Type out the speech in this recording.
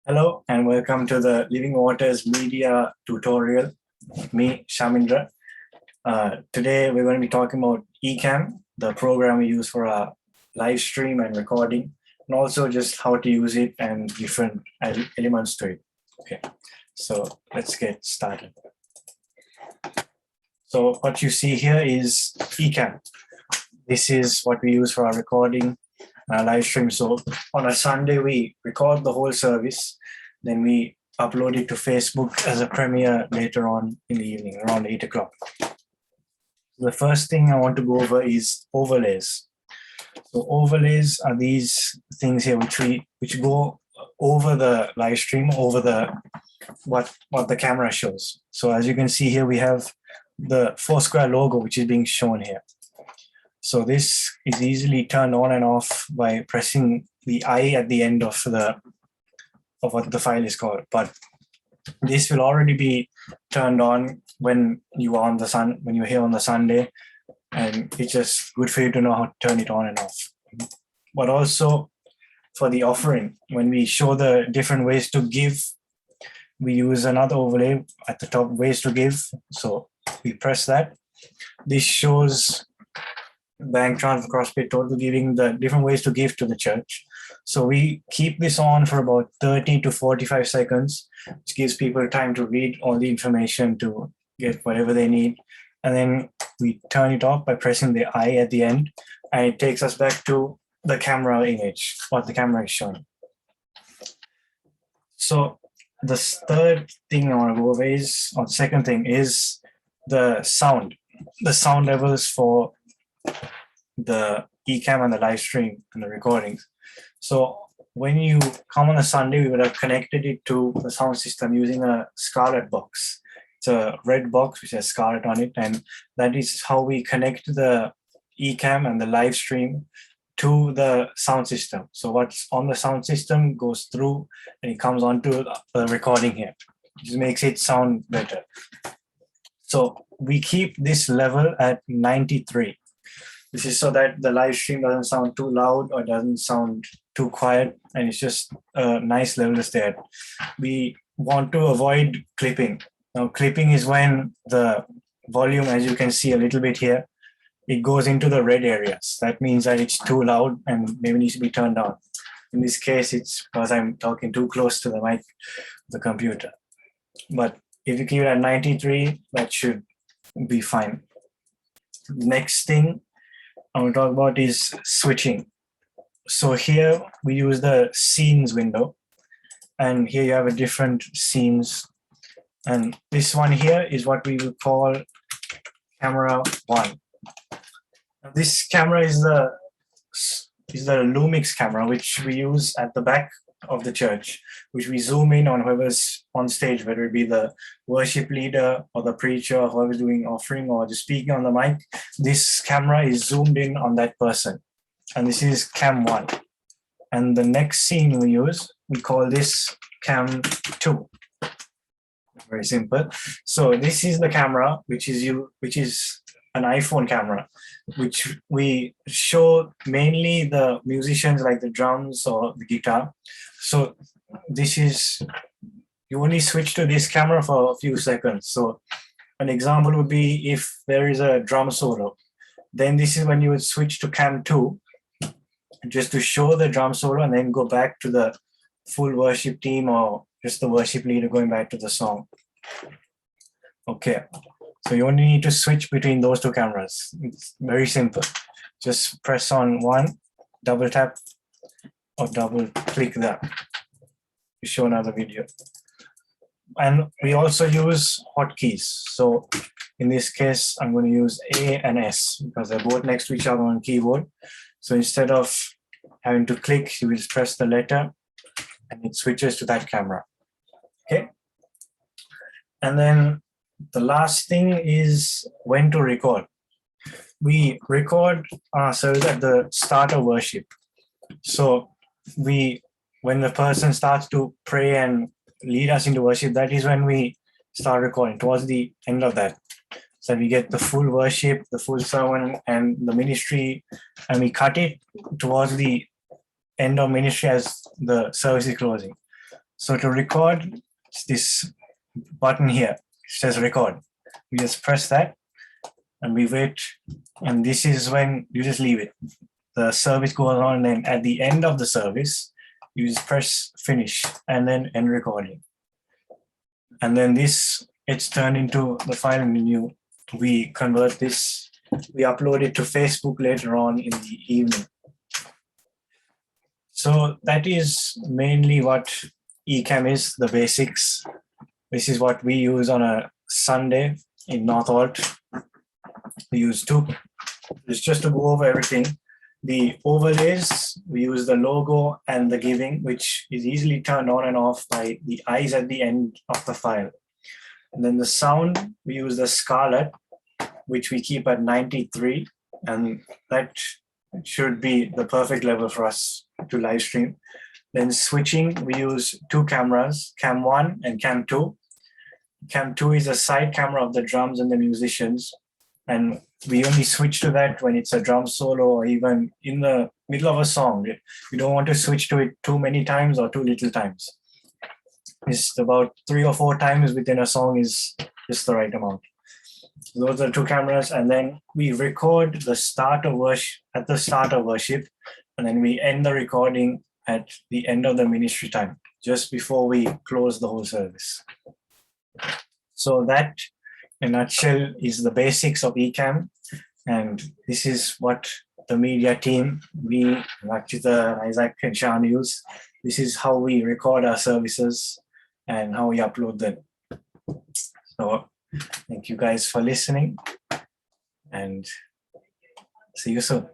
Hello and welcome to the Living Waters Media tutorial. Me, Shamindra. Today we're going to be talking about Ecamm, the program we use for our live stream and recording, and also just how to use it and different elements to it. Okay, so let's get started. So what you see here is Ecamm. This is what we use for our recording, live stream. So on a Sunday, we record the whole service. Then we upload it to Facebook as a premiere later on in the evening, around 8 o'clock. The first thing I want to go over is overlays. So overlays are these things here which go over the live stream, over the what the camera shows. So as you can see here, we have the Foursquare logo, which is being shown here. So this is easily turned on and off by pressing the I at the end of what the file is called. But this will already be turned on when you're here on the Sunday, and it's just good for you to know how to turn it on and off. But also for the offering, when we show the different ways to give, we use another overlay at the top, ways to give. So we press that. This shows bank transfer, cross-pay, total giving, the different ways to give to the church. So we keep this on for about 30 to 45 seconds, which gives people time to read all the information to get whatever they need. And then we turn it off by pressing the I at the end, and it takes us back to the camera image, what the camera is showing. So the third thing I want to go over is, or the second thing is the sound levels for the Ecamm and the live stream and the recordings. So when you come on a Sunday, we would have connected it to the sound system using a Scarlett box. It's a red box which has Scarlett on it, and that is how we connect the Ecamm and the live stream to the sound system. So what's on the sound system goes through and it comes onto the recording here, which makes it sound better. So we keep this level at 93. This is so that the live stream doesn't sound too loud or doesn't sound too quiet, and it's just a nice level to stay at. We want to avoid clipping. Now, clipping is when the volume, as you can see a little bit here, it goes into the red areas. That means that it's too loud and maybe needs to be turned down. In this case, it's because I'm talking too close to the mic, the computer. But if you keep it at 93, that should be fine. Next thing I want to talk about is switching. So here we use the scenes window, and here you have a different scenes. And this one here is what we will call camera 1. Now this camera is the Lumix camera, which we use at the back of the church, which we zoom in on whoever's on stage, whether it be the worship leader or the preacher, or whoever's doing offering or just speaking on the mic. This camera is zoomed in on that person. And this is cam 1. And the next scene we use, we call this cam 2. Very simple. So this is the camera, which is an iPhone camera, which we show mainly the musicians, like the drums or the guitar. So this is, you only switch to this camera for a few seconds. So an example would be if there is a drum solo, then this is when you would switch to cam 2, just to show the drum solo, and then go back to the full worship team or just the worship leader going back to the song. Okay, so you only need to switch between those two cameras. It's very simple. Just press on one, double tap, or double click that to show another video. And we also use hotkeys. So in this case, I'm going to use A and S because they're both next to each other on keyboard. So instead of having to click, you will just press the letter and it switches to that camera. Okay. And then the last thing is when to record. We record our service at the start of worship. So when the person starts to pray and lead us into worship, that is when we start recording, towards the end of that. So we get the full worship, the full sermon and the ministry, and we cut it towards the end of ministry as the service is closing. So to record, it's this button here. It says record. We just press that and we wait. And this is when you just leave it. The service goes on, and then at the end of the service, you just press finish and then end recording. And then this, it's turned into the final menu. We convert this, we upload it to Facebook later on in the evening. So that is mainly what Ecamm is, the basics. This is what we use on a Sunday in Northolt. We use two. It's just to go over everything. The overlays, we use the logo and the giving, which is easily turned on and off by the eyes at the end of the file. And then the sound, we use the Scarlett, which we keep at 93. And that should be the perfect level for us to live stream. Then switching, we use two cameras, Cam 1 and Cam 2. Cam 2 is a side camera of the drums and the musicians. And we only switch to that when it's a drum solo or even in the middle of a song. We don't want to switch to it too many times or too little times. It's about 3 or 4 times within a song is just the right amount. So those are 2 cameras. And then we record the start of worship at the start of worship. And then we end the recording at the end of the ministry time, just before we close the whole service. So that, in a nutshell, is the basics of Ecamm. And this is what the media team, we, Rakshita, Isaac, and Sean use. This is how we record our services and how we upload them. So thank you guys for listening, and see you soon.